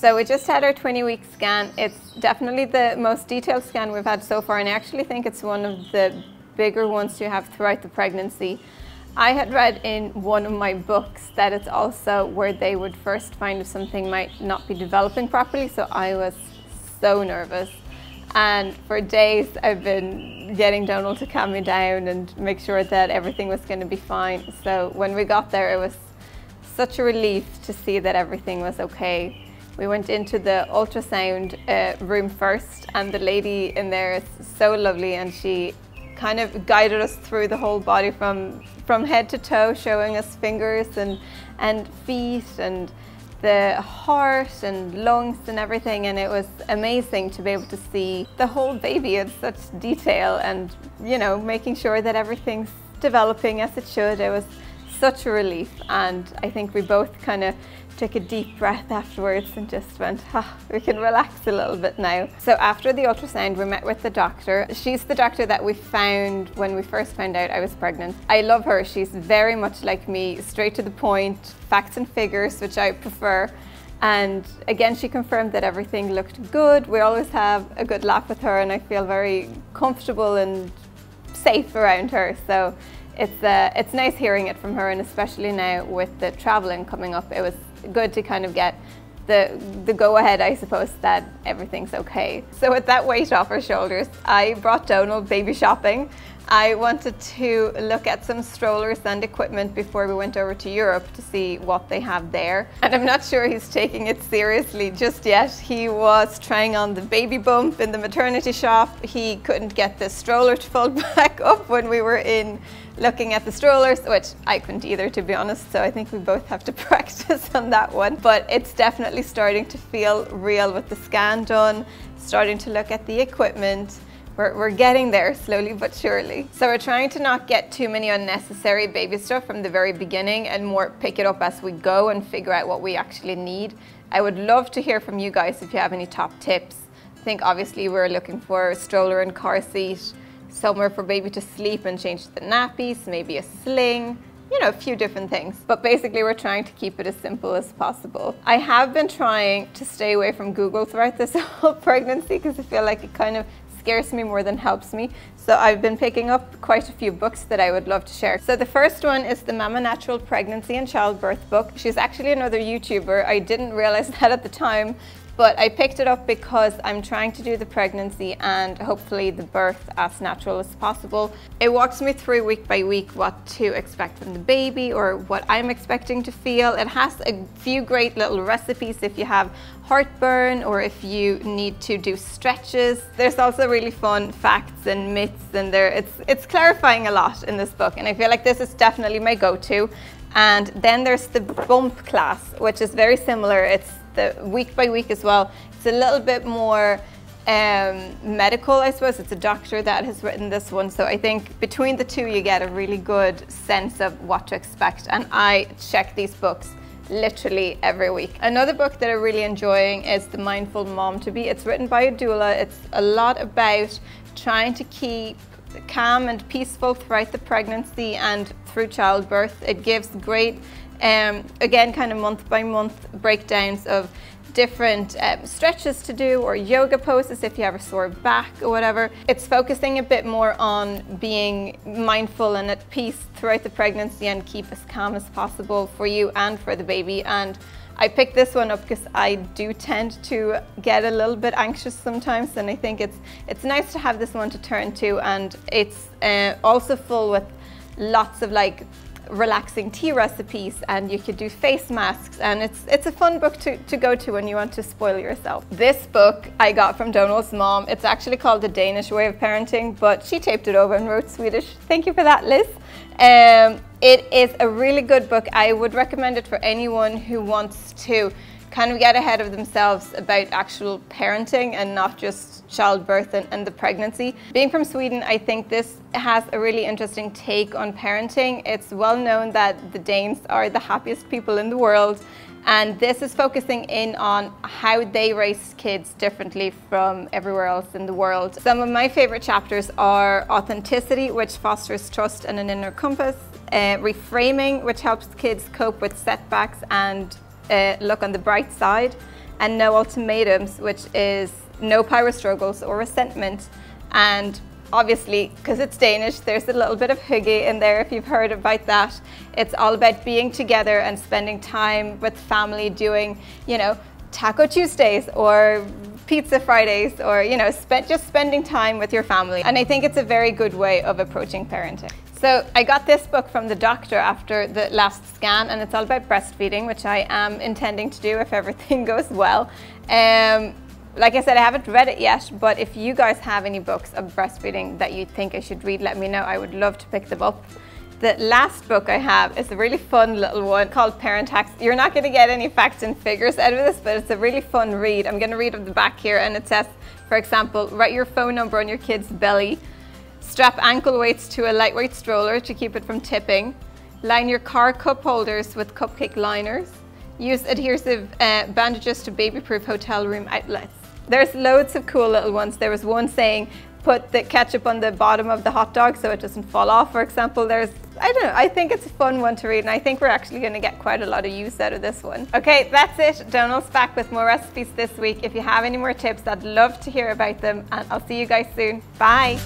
So we just had our 20-week scan. It's definitely the most detailed scan we've had so far, and I actually think it's one of the bigger ones to have throughout the pregnancy. I had read in one of my books that it's also where they would first find if something might not be developing properly, so I was so nervous. And for days I've been getting Donal to calm me down and make sure that everything was going to be fine. So when we got there, it was such a relief to see that everything was okay. We went into the ultrasound room first, and the lady in there is so lovely, and she kind of guided us through the whole body from head to toe, showing us fingers and feet and the heart and lungs and everything, and it was amazing to be able to see the whole baby in such detail and, you know, making sure that everything's developing as it should. It was such a relief, and I think we both kind of took a deep breath afterwards and just went, we can relax a little bit now. So after the ultrasound, we met with the doctor. She's the doctor that we found when we first found out I was pregnant. I love her. She's very much like me, straight to the point, facts and figures, which I prefer. And again, she confirmed that everything looked good. We always have a good laugh with her, and I feel very comfortable and safe around her. So it's nice hearing it from her, and especially now with the traveling coming up, it was good to kind of get the go-ahead, I suppose, that everything's okay. So with that weight off our shoulders, I brought Donal baby shopping. I wanted to look at some strollers and equipment before we went over to Europe to see what they have there. And I'm not sure he's taking it seriously just yet. He was trying on the baby bump in the maternity shop. He couldn't get the stroller to fold back up when we were in looking at the strollers, which I couldn't either, to be honest, so I think we both have to practice on that one. But it's definitely starting to feel real with the scan done, starting to look at the equipment. We're getting there slowly but surely. So we're trying to not get too many unnecessary baby stuff from the very beginning and more pick it up as we go and figure out what we actually need. I would love to hear from you guys if you have any top tips. I think obviously we're looking for a stroller and car seat, somewhere for baby to sleep and change the nappies, maybe a sling, you know, a few different things. But basically we're trying to keep it as simple as possible. I have been trying to stay away from Google throughout this whole pregnancy because I feel like it kind of scares me more than helps me. So I've been picking up quite a few books that I would love to share. So the first one is the Mama Natural Pregnancy and Childbirth book. She's actually another YouTuber. I didn't realize that at the time, but I picked it up because I'm trying to do the pregnancy and hopefully the birth as natural as possible. It walks me through week by week what to expect from the baby or what I'm expecting to feel. It has a few great little recipes if you have heartburn or if you need to do stretches. There's also really fun facts and myths, and it's clarifying a lot in this book, and I feel like this is definitely my go-to. And then there's the bump class, which is very similar. It's the week by week as well. It's a little bit more medical, I suppose. It's a doctor that has written this one, so I think between the two you get a really good sense of what to expect, and I check these books literally every week. Another book that I'm really enjoying is The Mindful Mom to Be. It's written by a doula. It's a lot about trying to keep calm and peaceful throughout the pregnancy and through childbirth. It gives great again, kind of month by month breakdowns of different stretches to do or yoga poses if you have a sore back or whatever. It's focusing a bit more on being mindful and at peace throughout the pregnancy and keep as calm as possible for you and for the baby. And I picked this one up because I do tend to get a little bit anxious sometimes, and I think it's nice to have this one to turn to, and it's also full with lots of like relaxing tea recipes, and you could do face masks, and it's a fun book to go to when you want to spoil yourself. This book I got from Donal's mom. It's actually called The Danish Way of Parenting, but she taped it over and wrote Swedish. Thank you for that, Liz. It is a really good book. I would recommend it for anyone who wants to kind of get ahead of themselves about actual parenting and not just childbirth and the pregnancy. Being from Sweden, I think this has a really interesting take on parenting. It's well known that the Danes are the happiest people in the world, and this is focusing in on how they raise kids differently from everywhere else in the world. Some of my favorite chapters are authenticity, which fosters trust and an inner compass, reframing, which helps kids cope with setbacks and look on the bright side, and No Ultimatums, which is no power struggles or resentment. And obviously, because it's Danish, there's a little bit of hygge in there if you've heard about that. It's all about being together and spending time with family, doing, you know, Taco Tuesdays or Pizza Fridays, or, you know, just spending time with your family. And I think it's a very good way of approaching parenting. So I got this book from the doctor after the last scan, and it's all about breastfeeding, which I am intending to do if everything goes well. Like I said, I haven't read it yet, but if you guys have any books of breastfeeding that you think I should read, let me know. I would love to pick them up. The last book I have is a really fun little one called Parent Hacks. You're not going to get any facts and figures out of this, but it's a really fun read. I'm going to read on the back here, and it says, for example, write your phone number on your kid's belly, strap ankle weights to a lightweight stroller to keep it from tipping, line your car cup holders with cupcake liners, use adhesive bandages to baby-proof hotel room outlets. There's loads of cool little ones. There was one saying, put the ketchup on the bottom of the hot dog so it doesn't fall off, for example. I don't know, I think it's a fun one to read, and I think we're actually going to get quite a lot of use out of this one. Okay, that's it. Donal's back with more recipes this week. If you have any more tips, I'd love to hear about them, and I'll see you guys soon. Bye.